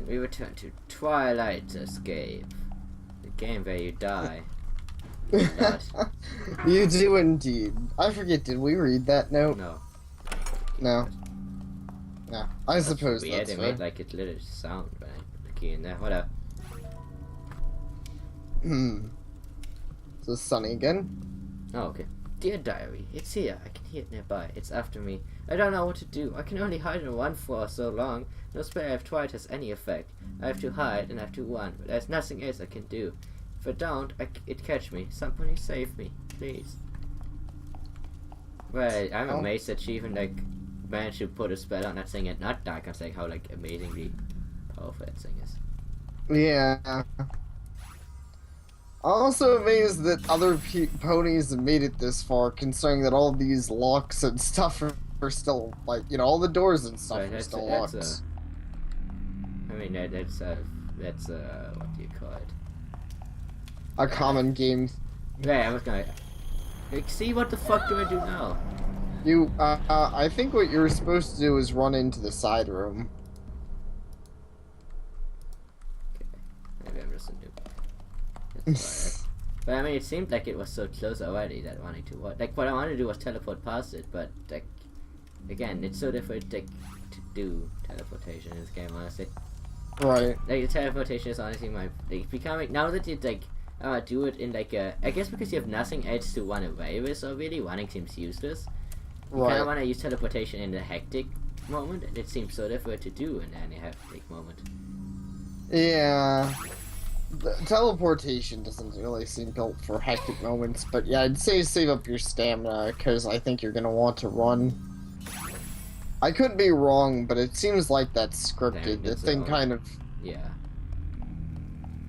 And we return to Twilight Escape. The game where you die. You do indeed. I forget, did we read that note? No. No. No. I suppose weird. that's They fair. made like it little sound when I put the key in there. Whatever. So sunny again? Oh, okay. Dear diary, it's here. I can hear it nearby. It's after me. I don't know what to do. I can only hide and run for so long. No spare if Twilight has any effect. I have to hide and I have to run, but there's nothing else I can do. If I don't, it catch me. Somebody save me, please. Well, I'm amazed that she even like managed to put a spell on that thing and not die. I'm saying how like amazingly powerful that thing is. Yeah. Also amazed that other ponies have made it this far, considering that all these locks and stuff are still, like, you know, all the doors and stuff are still locked. I mean, that's what do you call it? A common game. Yeah, I was gonna... Like, see, what the fuck do I do now? You, I think what you're supposed to do is run into the side room. Okay, maybe I'm just a noob. That's but I mean, it seemed like it was so close already that wanting to what? Like, what I wanted to do was teleport past it, but like, again, it's so difficult to do teleportation in this game, honestly. Right. Like, the teleportation is honestly my like becoming now that you like do it in like a I guess because you have nothing else to run away with, so really running seems useless. You kind of want to use teleportation in the hectic moment, and it seems so difficult to do in any hectic moment. Yeah. The teleportation doesn't really seem built for hectic moments, but yeah, I'd say save up your stamina, because I think you're going to want to run. I could be wrong, but it seems like that's scripted. The thing kind of... Yeah.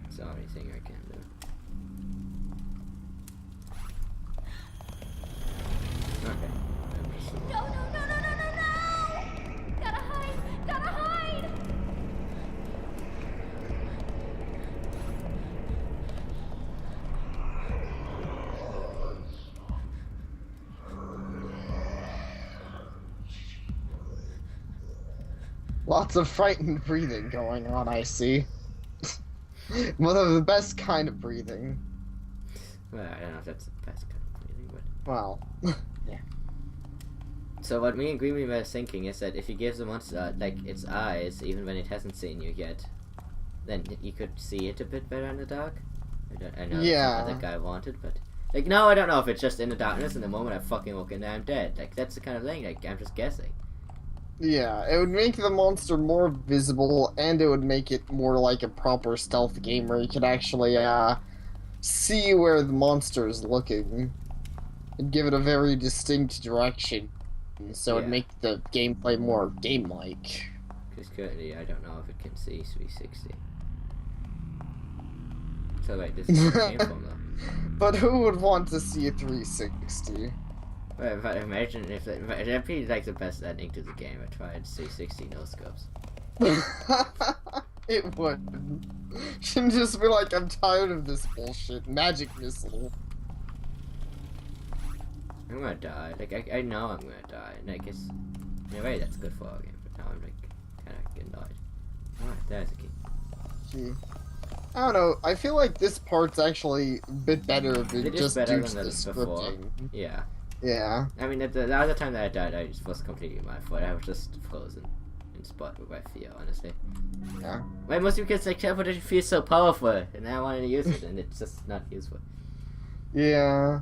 It's the only thing I can do. Okay. No! Gotta hide! Lots of frightened breathing going on, I see. One of the best kind of breathing. Well, I don't know if that's the best kind of breathing, but... Well, yeah. So what me and Greenby were thinking is that if you give the monster, like, its eyes, even when it hasn't seen you yet, then you could see it a bit better in the dark. I know Yeah. that's what the guy wanted, but... Like, no, I don't know if it's just in the darkness, and the moment I fucking walk in there, I'm dead. Like, that's the kind of thing, like, I'm just guessing. Yeah, it would make the monster more visible, and it would make it more like a proper stealth game where you could actually, see where the monster is looking. And give it a very distinct direction. So it'd make the gameplay more game-like. Because currently, I don't know if it can see 360. So, like, this is where it came from, though. But who would want to see a 360? Well, but imagine if that'd be like the best ending to the game. I tried 360 no scopes. It would. She'd just be like, I'm tired of this bullshit. Magic missile. I'm gonna die. Like, I know I'm gonna die. And I guess, in a way, that's good for our game. But now I'm like, kinda annoyed. Alright, there's a key. Gee. I don't know. I feel like this part's actually a bit better if it just due to the scripting. Yeah. Yeah. I mean, the other time that I died, I was completely my fault. I was just frozen in spot by fear, honestly. Yeah. Well, mostly because like teleportation feels so powerful, and I wanted to use it, and it's just not useful. Yeah.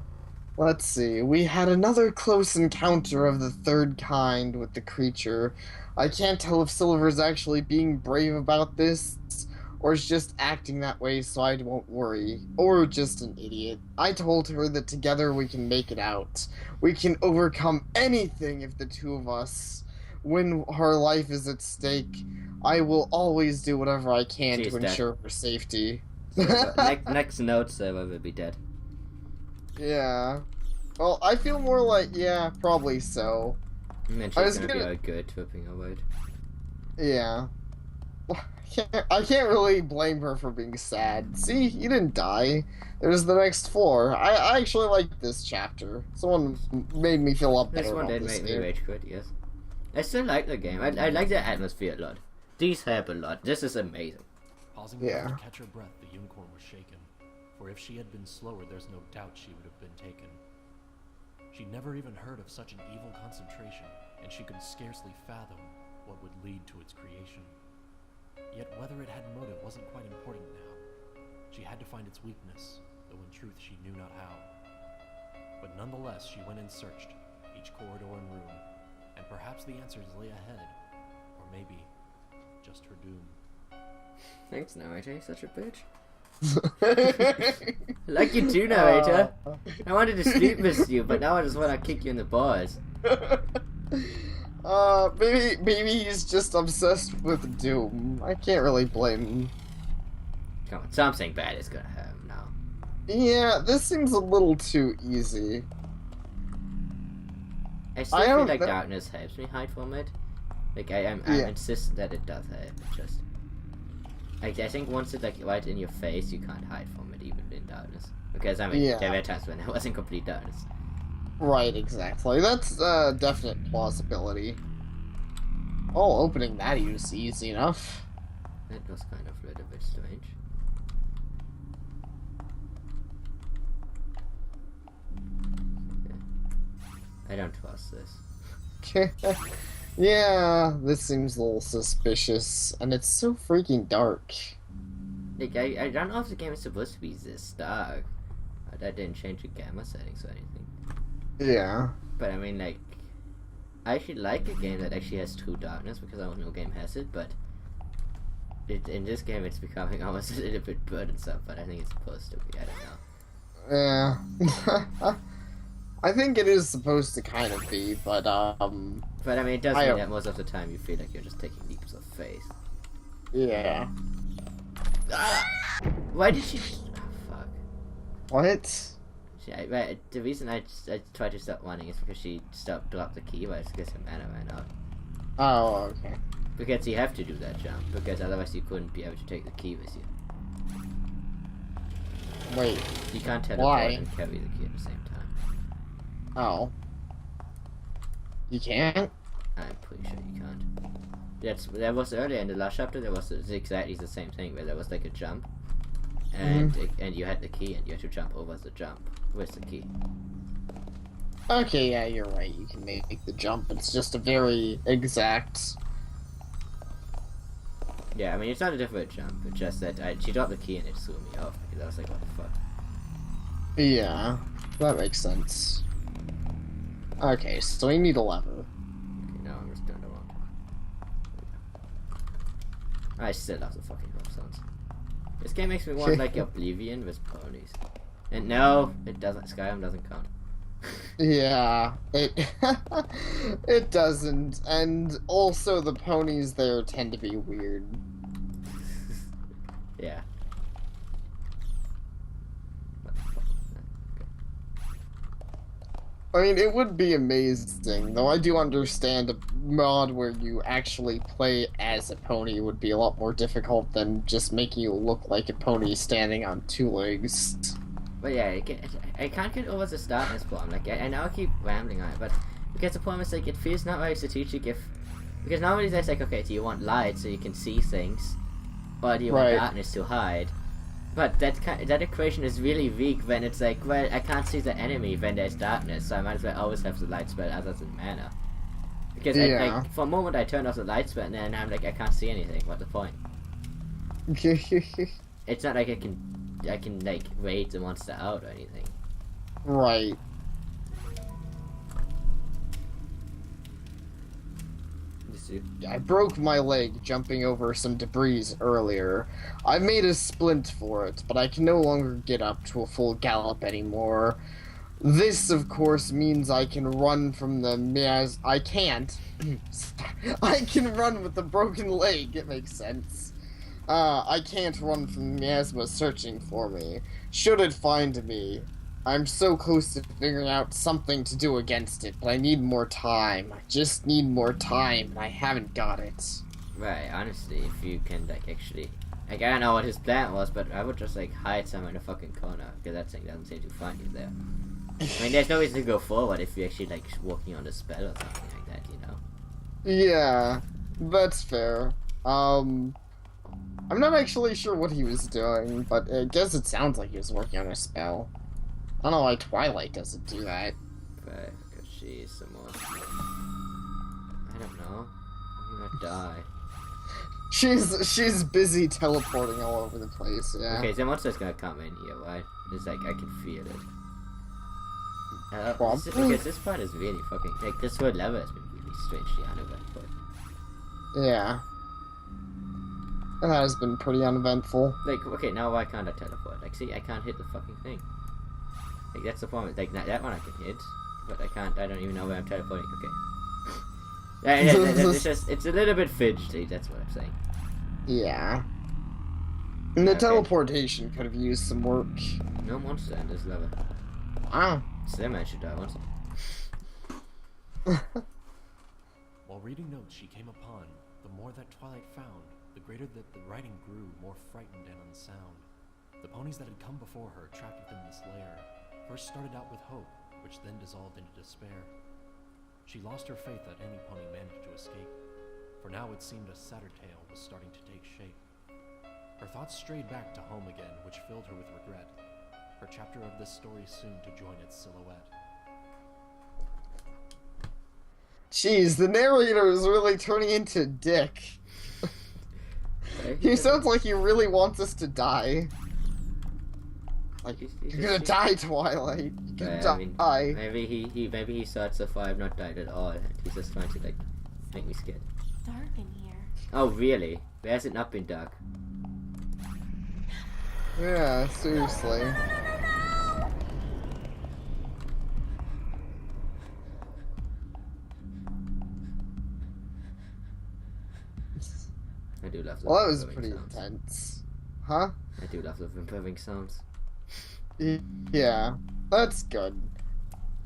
Let's see. We had another close encounter of the third kind with the creature. I can't tell if Silver's actually being brave about this, or is just acting that way so I won't worry. Or just an idiot. I told her that together we can make it out. We can overcome anything if the two of us. When her life is at stake, I will always do whatever I can to ensure her safety. So, next note, Silver will be dead. Yeah. Well, I feel more like, yeah, probably so. And then she's gonna be all good whipping away. Yeah. I can't really blame her for being sad. See, you didn't die. There's the next floor. I actually like this chapter. Someone made me feel up better This one about did this make me game. rage quit, yes. I still like the game. I like the atmosphere a lot. These help a lot. This is amazing. Pausing Yeah. to catch her breath, the unicorn was shaken. For if she had been slower, there's no doubt she would have been taken. She'd never even heard of such an evil concentration, and she could scarcely fathom what would lead to its creation. Yet whether it had motive wasn't quite important now. She had to find its weakness, though in truth she knew not how. But nonetheless, she went and searched each corridor and room, and perhaps the answers lay ahead, or maybe just her doom. Thanks, narrator. You're such a bitch. Like you do, narrator. I wanted to sleep with you, but now I just want to kick you in the balls. Maybe he's just obsessed with Doom. I can't really blame him. Come on, something bad is gonna happen now. Yeah, this seems a little too easy. I still I feel don't like know. darkness helps me hide from it. Like I'm Yeah. insistent that it does help. It just, I think once it's like right in your face, you can't hide from it even in darkness. Because I mean, Yeah. there were times when I was in complete darkness. Right, exactly. That's a definite plausibility. Oh, opening that is easy enough. That was kind of a little bit strange. I don't trust this. Yeah, this seems a little suspicious, and it's so freaking dark. Like I don't know if the game is supposed to be this dark. I didn't change the camera settings or anything. Yeah. But I mean, like, I actually like a game that actually has true darkness because I know no game has it. But in this game, it's becoming almost a little bit burdensome. But I think it's supposed to be. I don't know. Yeah. I think it is supposed to kind of be, but But I mean, it does mean that most of the time you feel like you're just taking leaps of faith. yeah. Why did she? Oh, fuck. What? The reason I tried to stop running is because she dropped the key, but it's because her mana ran out. Oh, okay. Because you have to do that jump, because otherwise you couldn't be able to take the key with you. Wait. You can't teleport Why? and carry the key at the same time. Oh. You can't? I'm pretty sure you can't. There was earlier in the last chapter, there was exactly the same thing, where there was like a jump, and and you had the key, and you had to jump over the jump with the key. Okay, yeah, you're right. You can make the jump. It's just a very exact... Yeah, I mean, it's not a difficult jump, it's just that she dropped the key and it threw me off, because I was like, what the fuck? Yeah, that makes sense. Okay, so we need a lever. Okay, now I'm just turned around. I still love the fucking rock sounds. This game makes me want like Oblivion with ponies. And no, it doesn't. Skyrim doesn't count. Yeah, it it doesn't, and also the ponies there tend to be weird. Yeah. I mean, it would be amazing, though I do understand a mod where you actually play as a pony would be a lot more difficult than just making you look like a pony standing on two legs. But yeah, I can't get over the darkness problem. Like, I know I keep rambling on it, but because the problem is, like, it feels not very strategic because normally there's like, okay, do you want light so you can see things, or do you want darkness to hide? But that equation is really weak when it's like, well, I can't see the enemy when there's darkness, so I might as well always have the light spell other than mana. Because like, for a moment I turned off the light spell and then I'm like, I can't see anything. What's the point? It's not like I can like raid the monster out or anything. Right. I broke my leg jumping over some debris earlier. I made a splint for it, but I can no longer get up to a full gallop anymore. This, of course, means I can run from the I can't. I can run with the broken leg, it makes sense. I can't run from miasma searching for me. Should it find me, I'm so close to figuring out something to do against it, but I need more time. I just need more time, and I haven't got it. Right, honestly, if you can, like, actually... Like, I don't know what his plan was, but I would just, like, hide somewhere in a fucking corner, because that thing doesn't seem to find you there. I mean, there's no reason to go forward if you're actually, like, working on a spell or something like that, you know? Yeah, that's fair. I'm not actually sure what he was doing, but I guess it sounds like he was working on a spell. I don't know why Twilight doesn't do that. Right, because she's some more. I don't know. I'm gonna die. She's busy teleporting all over the place, yeah. Okay, the monster's gonna come in here, right? It's like, I can feel it. Probably. Because this part is really fucking, like, this whole level has been really strangely uneventful. Yeah. That has been pretty uneventful. Like, okay, now why can't I teleport? Like, see, I can't hit the fucking thing. Like, that's the problem. Like, that one I can hit, but I can't, I don't even know where I'm teleporting. Okay. It's just, it's a little bit fidgety, that's what I'm saying. Yeah. And the Okay. teleportation could have used some work. No monster in this level. Wow. Sandman should die once. While reading notes she came upon, the more that Twilight found, the greater that the writing grew, more frightened and unsound. The ponies that had come before her, trapped within this lair, first started out with hope, which then dissolved into despair. She lost her faith that any pony managed to escape, for now it seemed a sadder tale was starting to take shape. Her thoughts strayed back to home again, which filled her with regret. Her chapter of this story soon to join its silhouette. Jeez, the narrator is really turning into Dick. He sounds like he really wants us to die. Like, you're gonna die, Twilight. You're gonna die. Maybe he starts a fire, I've not died at all, and he's just trying to, like, make me scared. Dark in here. Oh, really? Where has it not been dark? Yeah, seriously. I do love the Well, that was improving pretty sounds. intense. Huh? I do love the improving sounds. Yeah, that's good.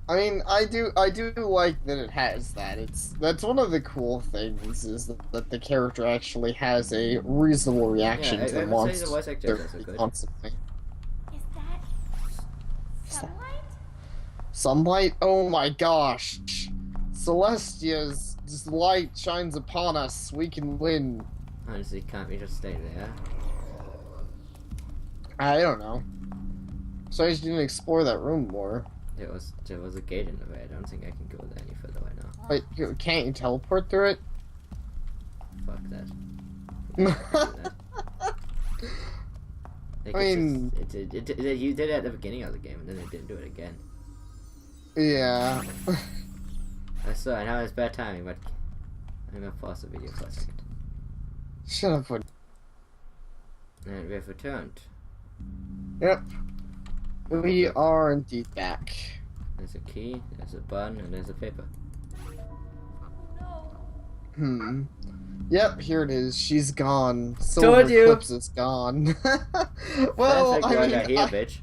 I mean, I do like that it has that. That's one of the cool things is that the character actually has a reasonable reaction Yeah, to I the would say the monster voice actors also good. constantly. Is that sunlight? Sunlight? Oh my gosh! Celestia's light shines upon us. We can win. Honestly, can't we just stay there? I don't know. So I just didn't explore that room more. There was a gate in the way. I don't think I can go there any further right now. Wait, can't you teleport through it? Fuck that. Like, I mean- you did it at the beginning of the game, and then they didn't do it again. Yeah. I saw, I know it's bad timing, but I'm gonna pause the video for a second. Shut up, Woody. And we have returned. Yep. We are indeed back. There's a key, there's a button, and there's a paper. No. Yep, here it is. She's gone. Told Silver you! Eclipse is gone. Well, Perfect, I got mean, here, bitch.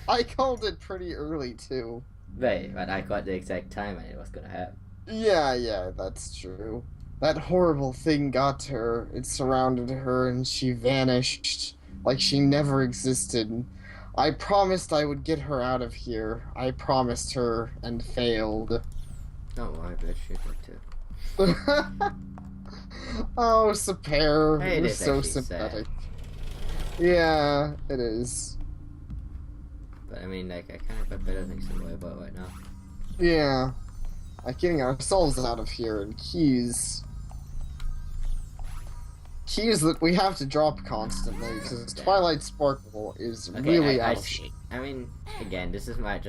I called it pretty early, too. Wait, but I got the exact time when it was gonna happen. Yeah, that's true. That horrible thing got to her. It surrounded her, and she vanished. Like she never existed. I promised I would get her out of here. I promised her, and failed. Don't worry, bitch, you're good too. Oh, Sapare, Hey, it you're is so actually sympathetic. Yeah, it is. But I mean, like, I kind of got better things to worry about right now. Yeah. Like getting ourselves out of here and keys. Keys that we have to drop constantly because Twilight Sparkle is Okay, really I out of shape. I mean, again, this is my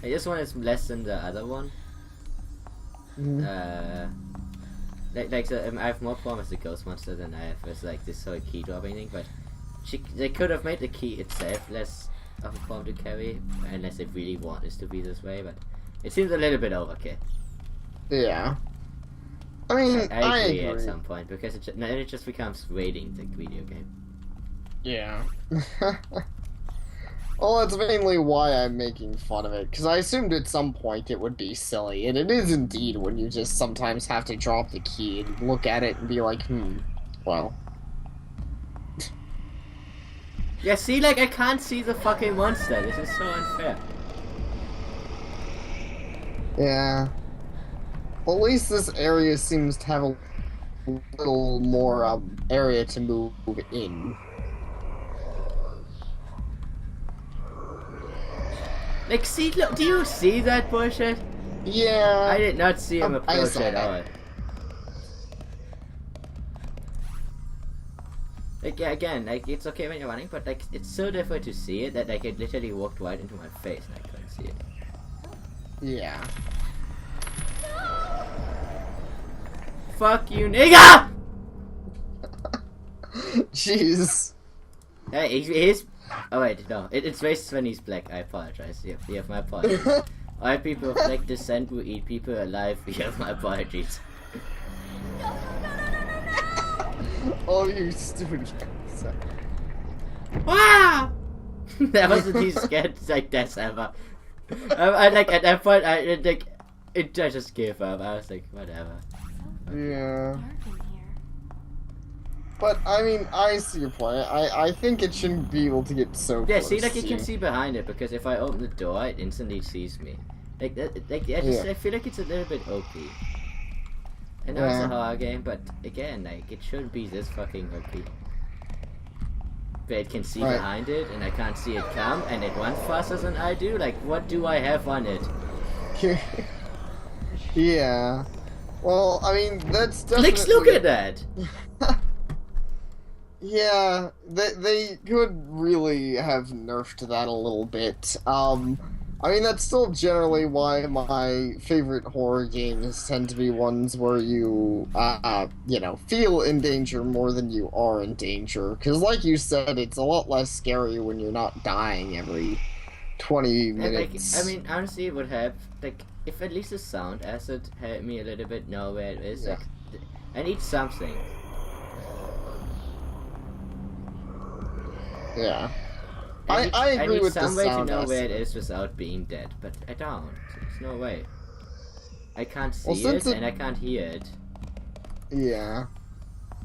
this one is less than the other one. Mhm. So, I have more problems with the ghost monster than I have with like this whole key dropping thing. But they could have made the key itself less of a problem to carry, unless they really want this to be this way. But it seems a little bit overkill. Yeah. I mean, I agree at some point because then it just becomes raiding the video game. Yeah. Well, that's mainly why I'm making fun of it, because I assumed at some point it would be silly, and it is indeed when you just sometimes have to drop the key and look at it and be like, well. Yeah, see, like, I can't see the fucking monster. This is so unfair. Yeah. Well, at least this area seems to have a little more area to move in. Like, see, look, do you see that bullshit? Yeah. I did not see him I approach saw at that. all. Like, yeah, again, like, it's okay when you're running, but, like, it's so difficult to see it that, like, it literally walked right into my face and I couldn't see it. Yeah. Fuck you, nigga! Jeez. Hey, he's... Oh, wait, no. It's racist when he's black. I apologize. You have my apologies. All people of black descent who eat people alive, you have my apologies. Oh, you stupid guys. Wow! That was the least scared like death ever. I like at that point I just gave up. I was like, whatever. Yeah. Dark in here. But, I mean, I see your point. I think it shouldn't be able to get so Yeah, close see, like to you can see behind it because if I open the door, it instantly sees me. Like that, like I feel like it's a little bit OP. I know it's a horror game, but again, like it shouldn't be this fucking OP. But it can see Right. behind it, and I can't see it come, and it runs faster than I do. Like, what do I have on it? Yeah. Well, I mean, that's definitely... Like, look at that! Yeah, they could really have nerfed that a little bit. I mean, that's still generally why my favorite horror games tend to be ones where you, you know, feel in danger more than you are in danger. Because, like you said, it's a lot less scary when you're not dying every 20 And, like, minutes. I mean, honestly, it would have, like, if at least the sound asset helped me a little bit know where it is. Yeah. Like, I need something. Yeah. I agree need with the some way to sound know where it asset. is without being dead, but I don't. There's no way. I can't see Well, since and I can't hear it. Yeah.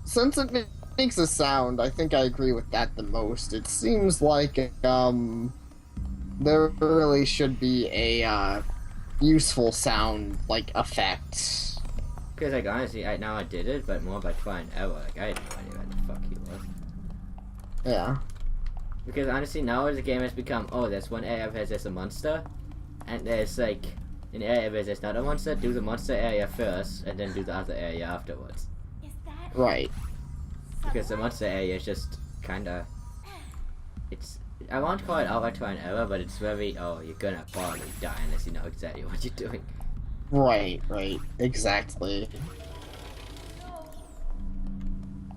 Since it makes a sound, I think I agree with that the most. It seems like, there really should be a, useful sound, like, effect. Because, like, honestly, now I did it, but more by trying error. Like, I had no idea what the fuck he was. Yeah. Because, honestly, now the game has become, oh, there's one area where there's a monster, and there's, like, an area where there's not a monster, do the monster area first, and then do the other area afterwards. Is that Right. Because the monster area is just kinda... It's... I won't call it outright try and error, but it's very, oh, you're gonna probably die unless you know exactly what you're doing. Right, exactly.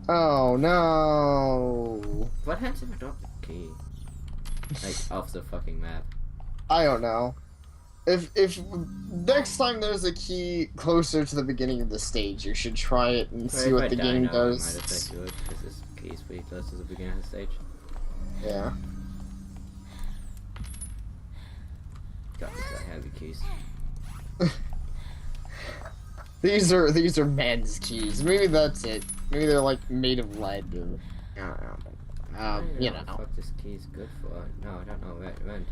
Oh no! What happens if I drop the key? Like, off the fucking map. I don't know. If next time there's a key closer to the beginning of the stage, you should try it and see If what I the die game now, I might does. affect you, because this key is pretty close to the beginning of the stage. Yeah. God, these are heavy keys. These are men's keys. Maybe that's it. Maybe they're like made of lead or I don't know. I don't You know what the know. fuck this key is good for. No, I don't know where it went.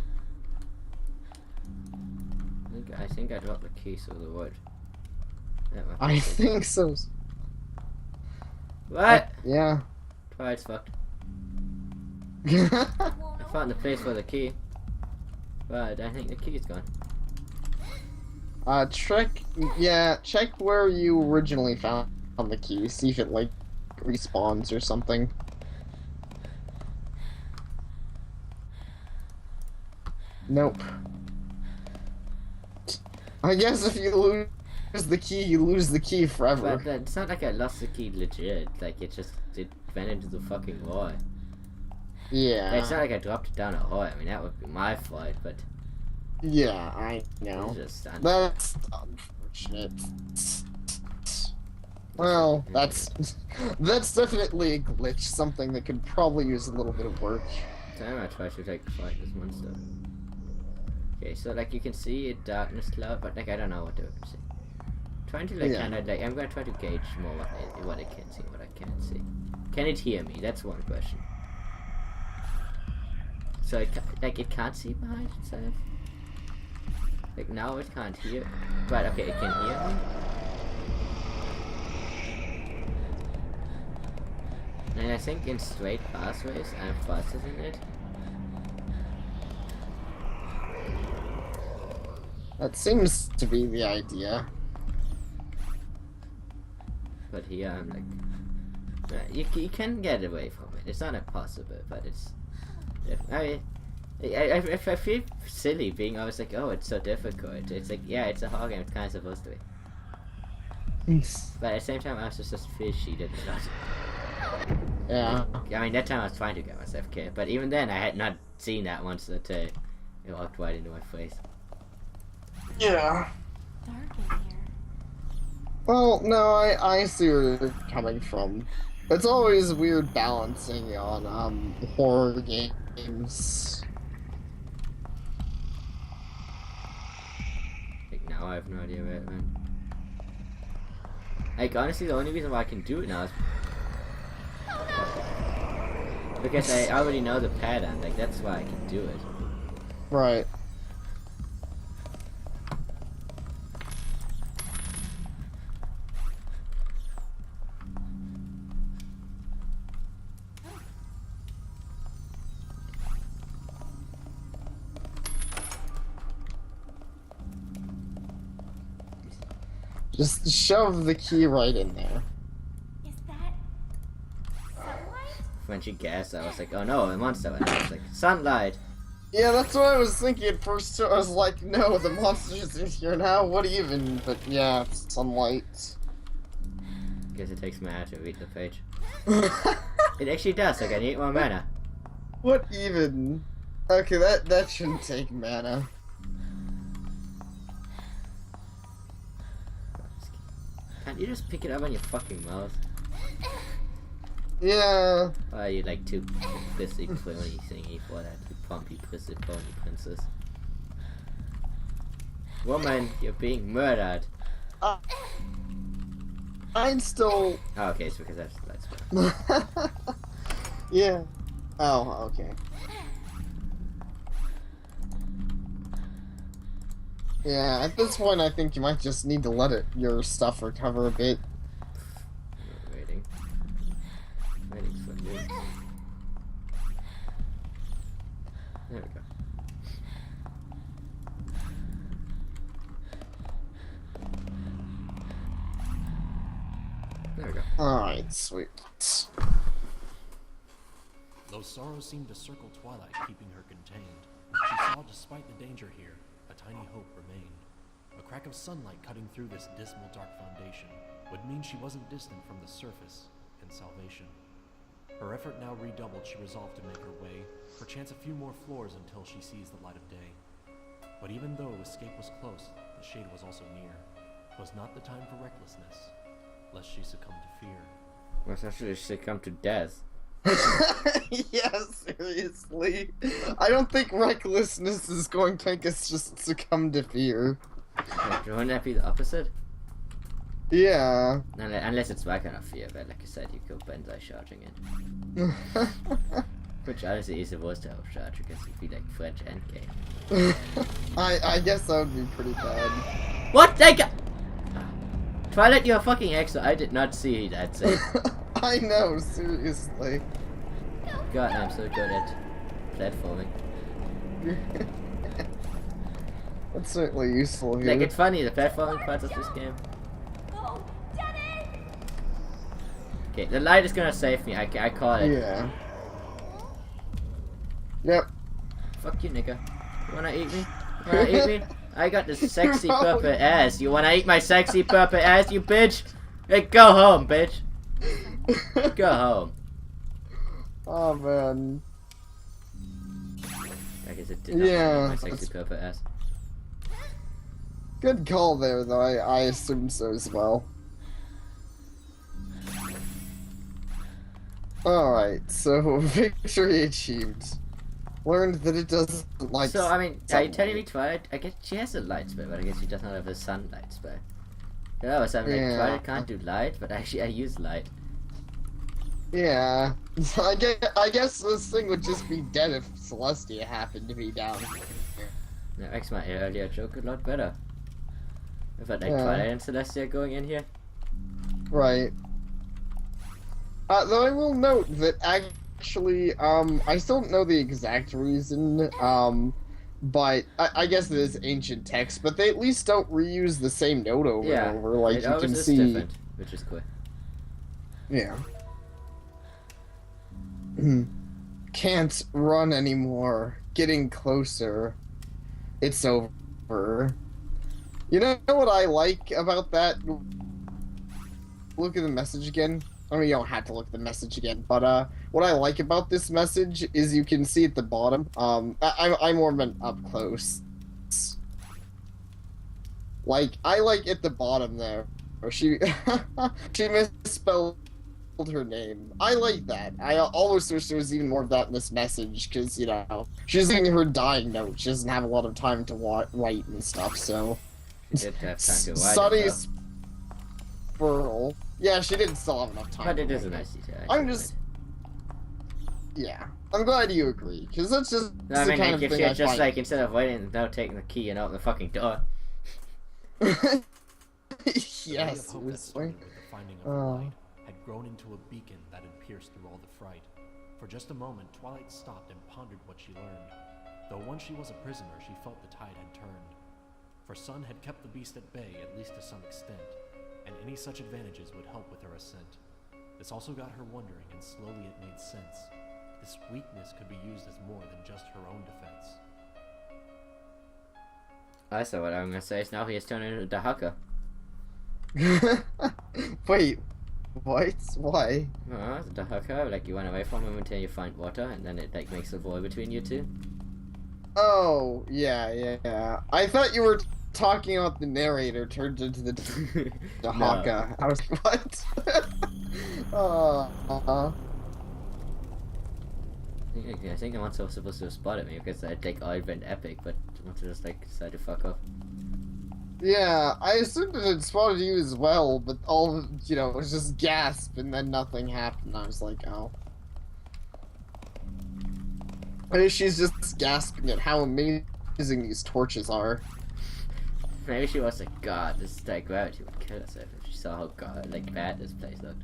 I think I dropped the key through the wood. That might be I good. think so. What? Yeah. Twilight's fucked. won't I found the place for the key. But I think the key is gone. check where you originally found the key. See if it like respawns or something. Nope. I guess if you lose the key, you lose the key forever. But it's not like I lost the key legit. Like, it went into the fucking wall. Yeah. It's not like I dropped it down a hole. I mean, that would be my fault, but Yeah, I know. it's just That's unfortunate. Well, that's definitely a glitch. Something that could probably use a little bit of work. time I try to like fight this monster. Okay, so like you can see a darkness cloud, but like I don't know what to see. Trying to like Yeah. kind of like I'm gonna try to gauge more what it can see, what I can't see. Can it hear me? That's one question. So it it can't see behind itself. Like now it can't hear, but okay, it can hear me. And I think in straight pathways, I'm faster than it. That seems to be the idea. But here I'm like, you can get away from it. It's not impossible, but it's. I feel silly being always like, oh, it's so difficult. It's like, yeah, it's a horror game. It's kind of supposed to be. But at the same time, I also just feel cheated. Yeah. I mean, that time I was trying to get myself killed, but even then, I had not seen that once that it walked right into my face. Yeah. Dark in here. Well, no, I see where you're coming from. It's always weird balancing on horror games. Like now, I have no idea where it went. Like honestly, the only reason why I can do it now is because I already know the pattern. Like that's why I can do it. Right. Just shove the key right in there. Is that sunlight? When she gasped, I was like, oh no, a monster. And I was like, sunlight. Yeah, that's what I was thinking at first too. I was like, no, the monster's in here now, what even? But yeah, it's sunlight. Guess it takes mana to read the page. It actually does, like I need more mana. What even? Okay, that shouldn't take mana. Can't you just pick it up on your fucking mouth? Yeah. Or are you like too pissy pony thingy for that? You pumpy pissy pony princess. Woman, you're being murdered. I'm still... Oh, okay, it's because that's light. Yeah. Oh, okay. Yeah, at this point I think you might just need to let your stuff recover a bit. Waiting for you. There we go. There we go. Alright, sweet. Though sorrow seemed to circle Twilight, keeping her contained, she saw, despite the danger here, a tiny hope remained. A crack of sunlight cutting through this dismal, dark foundation would mean she wasn't distant from the surface and salvation. Her effort now redoubled, she resolved to make her way, perchance a few more floors until she sees the light of day. But even though escape was close, the shade was also near. 'Twas not the time for recklessness, lest she succumb to fear. Well, actually, she succumbed to death. Yeah, seriously. I don't think recklessness is going to make us just succumb to fear. Like, wouldn't that be the opposite? Yeah. Unless it's my kind of fear, but like I said, you go banzai charging it. Which honestly is the worst type of charge because it'd be like French endgame. I guess that would be pretty bad. What? They got... Twilight, you're a fucking extra. I did not see that thing. I know, seriously. God, I'm so good at platforming. That's certainly useful here. Like, it's funny, the platforming parts of this game. Oh, Dennis! Okay, the light is gonna save me. I call it. Yeah. Yep. Fuck you, nigga. You wanna eat me? You wanna eat me? I got this sexy purple ass. You wanna eat my sexy purple ass, you bitch? Hey, go home, bitch. Go home. Oh, man. I guess it did not Yeah, eat my sexy that's- purple ass. Good call there, though. I assumed so as well. Alright, so victory achieved. Learned that it doesn't like... So, I mean, are you telling me sunlight. Twilight... I guess she has a light spell, but I guess she does not have a sunlight spell. Yeah, so I'm like, Yeah. Twilight can't do light, but actually I use light. Yeah. I guess this thing would just be dead if Celestia happened to be down here. That makes my earlier joke a lot better. If I like Yeah. Twilight and Celestia going in here. Right. Though I will note that actually, I still don't know the exact reason, but I guess it is ancient text, but they at least don't reuse the same note over Yeah, and over, like it you always can is see. different, which is cool. Yeah. Can't run anymore. Getting closer. It's over. You know what I like about that? Look at the message again. I mean, you don't have to look at the message again, but what I like about this message is you can see at the bottom. I more meant up close. Like I like at the bottom there. Or she misspelled her name. I like that. I almost wish there was even more of that in this message, because you know she's in her dying note. She doesn't have a lot of time to write and stuff. So She did have time to write Sunny's it, Pearl. Yeah, she didn't still have enough though. time. But it to is a write nice detail. I'm just. Yeah, I'm glad you agree, because that's just No, I the mean, kind like, of if thing she I had just, find. like, instead of waiting, now taking the key and open the fucking door. Yes, The ray of hope that seriously. started with the finding of the Oh. light had grown into a beacon that had pierced through all the fright. For just a moment, Twilight stopped and pondered what she learned. Though once she was a prisoner, she felt the tide had turned. For Sun had kept the beast at bay, at least to some extent, and any such advantages would help with her ascent. This also got her wondering, and slowly it made sense. This weakness could be used as more than just her own defense. I saw what I'm gonna say is now he has turned into the hacker. Wait, what? Why? The hacker, like, you run away from him until you find water, and then it, like, makes a void between you two. Oh, yeah. I thought you were talking about the narrator turned into the Haka. I was like, what? I think the monster was supposed to have spotted me because I like all went epic, but the monster just like decided to fuck off. Yeah, I assumed it had spotted you as well, but all, you know, it was just gasp and then nothing happened. I was like, oh. Maybe she's just gasping at how amazing these torches are. Maybe she was like, God, this like gravity would kill us if she saw how like bad this place looked.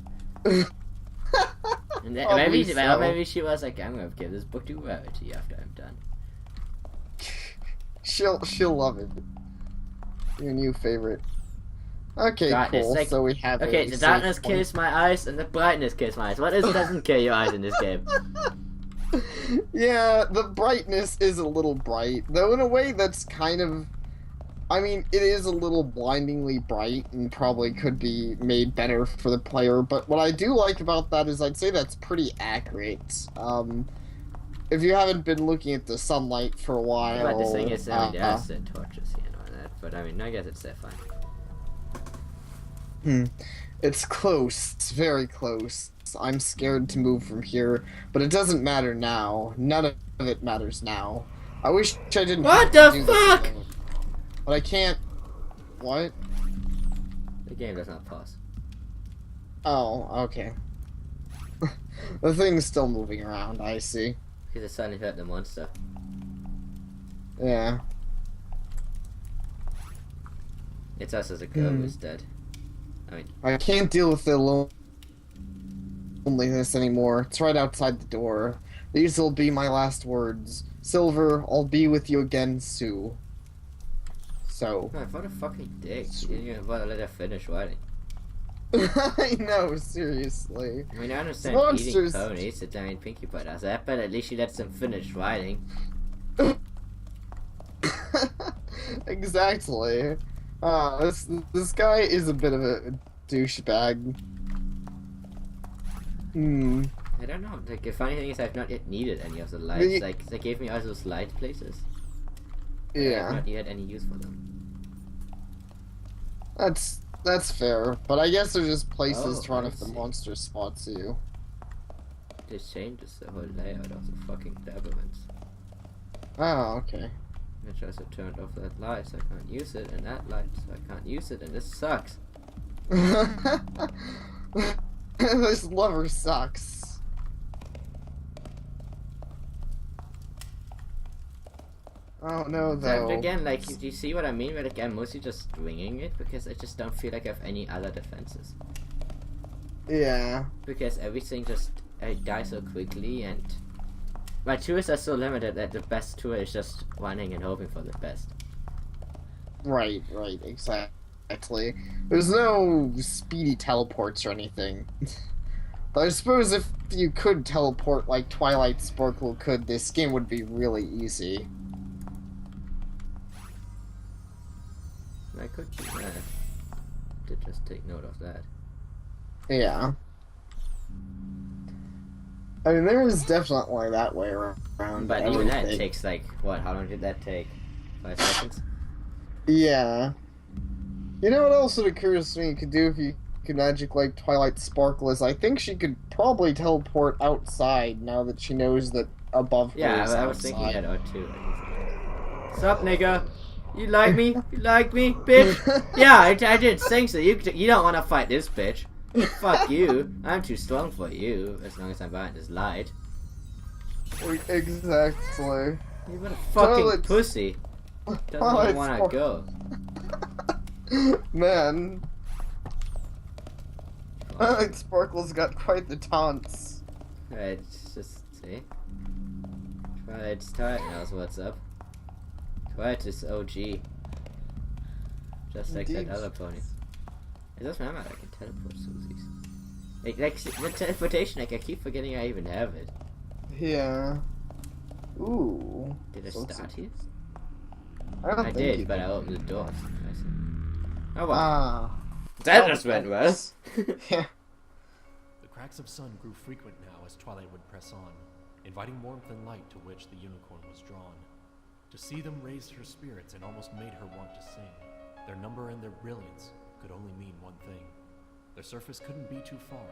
And then, Probably maybe, so. maybe she was like, I'm gonna give this book to Rarity after I'm done. She'll love it. Your new favorite. Okay, Darkness, cool. like- So we have Okay, a the safe darkness point. kills my eyes and the brightness kills my eyes. What is doesn't kill your eyes in this game? Yeah, the brightness is a little bright, though in a way that's kind of... I mean, it is a little blindingly bright and probably could be made better for the player, but what I do like about that is I'd say that's pretty accurate. If you haven't been looking at the sunlight for a while... But the thing is, I mean, there's the torches here and all that, but I mean, I guess it's fine. It's close. It's very close. I'm scared to move from here, but it doesn't matter now. None of it matters now. I wish I didn't What have to the do this fuck? alone. But I can't... What? The game does not pause. Oh, okay. The thing's still moving around, I see. Because it suddenly hurt the monster. Yeah. It's us as a girl who's dead. I mean, I can't deal with the loneliness anymore. It's right outside the door. These will be my last words. Silver, I'll be with you again, Sue. So. God, what a fucking dick. You didn't even bother to let her finish writing. I know, seriously. I mean, I understand Monsters. eating ponies, I mean, Pinkie Pie does that, but at least she lets them finish writing. Exactly. This guy is a bit of a douchebag. I don't know, like, the funny thing is I've not yet needed any of the lights, The- like, they gave me all those light places. I have Yeah, not yet any use for them. that's fair. But I guess they're just places Oh, to run I if the see. monster spots you. This changes the whole layout of the fucking labyrinth. Oh, okay. Which also turned off that light, so I can't use it, and that light, so I can't use it, and this sucks. This lover sucks. Oh no, So though. again, like, do you see what I mean? Where, like, I'm mostly just winging it, because I just don't feel like I have any other defenses. Yeah. Because everything just dies so quickly, and my tools are so limited that the best tool is just running and hoping for the best. Right, exactly. There's no speedy teleports or anything. But I suppose if you could teleport like Twilight Sparkle could, this game would be really easy. I could do that. To just take note of that. Yeah. I mean, there is definitely that way around. But even that everything. takes like, what, how long did that take? 5 seconds? Yeah. You know what else it occurs to me you could do if you could magic like Twilight Sparkle is I think she could probably teleport outside now that she knows that above her Yeah, is I was thinking outside. that out too. Sup, nigga? You like me? You like me, bitch? Yeah, I did think so. You don't want to fight this bitch. Fuck you. I'm too strong for you, as long as I'm behind this light. Exactly. You what a fucking Twilight- pussy. Doesn't Twilight even want to go. Man. Twilight Sparkle's got quite the taunts. Alright, just see. Twilight's tight knows what's up. Twilight is OG. Just like Indeed. that other pony. It doesn't matter, I can teleport Susies. Like the teleportation, like I keep forgetting I even have it. Yeah. Ooh. Did I So start here? I don't I think did, you but I opened the door. Oh well. Ah. That just went well. Yeah. The cracks of sun grew frequent now as twilight would press on, inviting warmth and light to which the unicorn was drawn. To see them raised her spirits and almost made her want to sing. Their number and their brilliance could only mean one thing. Their surface couldn't be too far,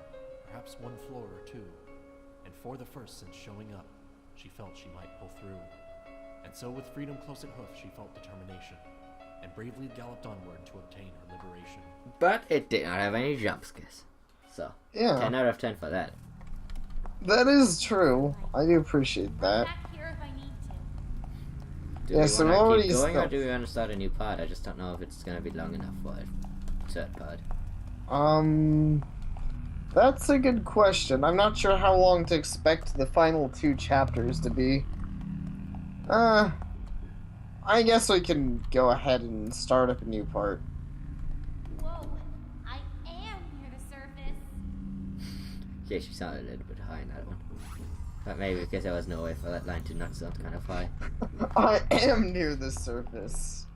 perhaps one floor or two. And for the first since showing up, she felt she might pull through. And so with freedom close at hoof, she felt determination, and bravely galloped onward to obtain her liberation. But it did not have any jump scares. So, Yeah. 10 out of 10 for that. That is true. I do appreciate that. Back here if I need to. Do Yeah, we so want to already keep going or stuff. do we want to start a new part? I just don't know if it's going to be long enough for a third part. That's a good question. I'm not sure how long to expect the final 2 chapters to be. I guess we can go ahead and start up a new part. Whoa, I am near the surface. Yeah, she sounded a little bit high in that one. But maybe because there was no way for that line to not sound kind of high. I am near the surface.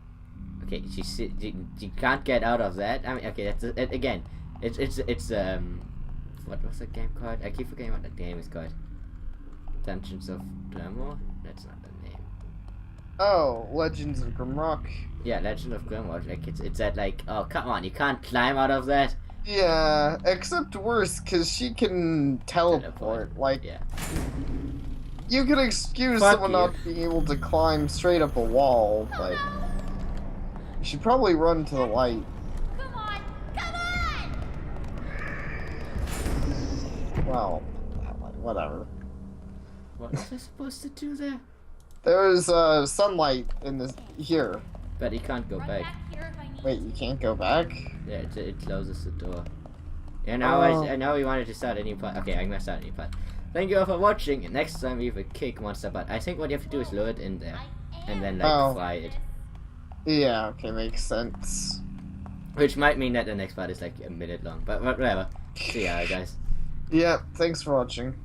Okay, you can't get out of that. I mean, okay, that's again. It's what was the game called? I keep forgetting what the game is called. Dungeons of Glamour? That's not the name. Oh, Legends of Grimrock. Yeah, Legend of Glamour. Like it's that like, oh come on, you can't climb out of that. Yeah, except worse, because she can teleport. Like, Yeah. you could excuse Fuck someone you. not being able to climb straight up a wall, but you should probably run to the light. Come on, come on! Well, whatever. What was I supposed to do there? There's sunlight in this here. But you can't go Run back. back here if I need Wait, you can't go back? Yeah, it closes the door. And now Oh. I know we wanted to start a new part. Okay, I'm gonna start a new part. Thank you all for watching. And next time we have a cake monster part. I think what you have to do is lure it in there and then like Oh. fry it. Yeah, okay, makes sense. Which might mean that the next part is like a minute long. But whatever. See ya, guys. Yeah, thanks for watching.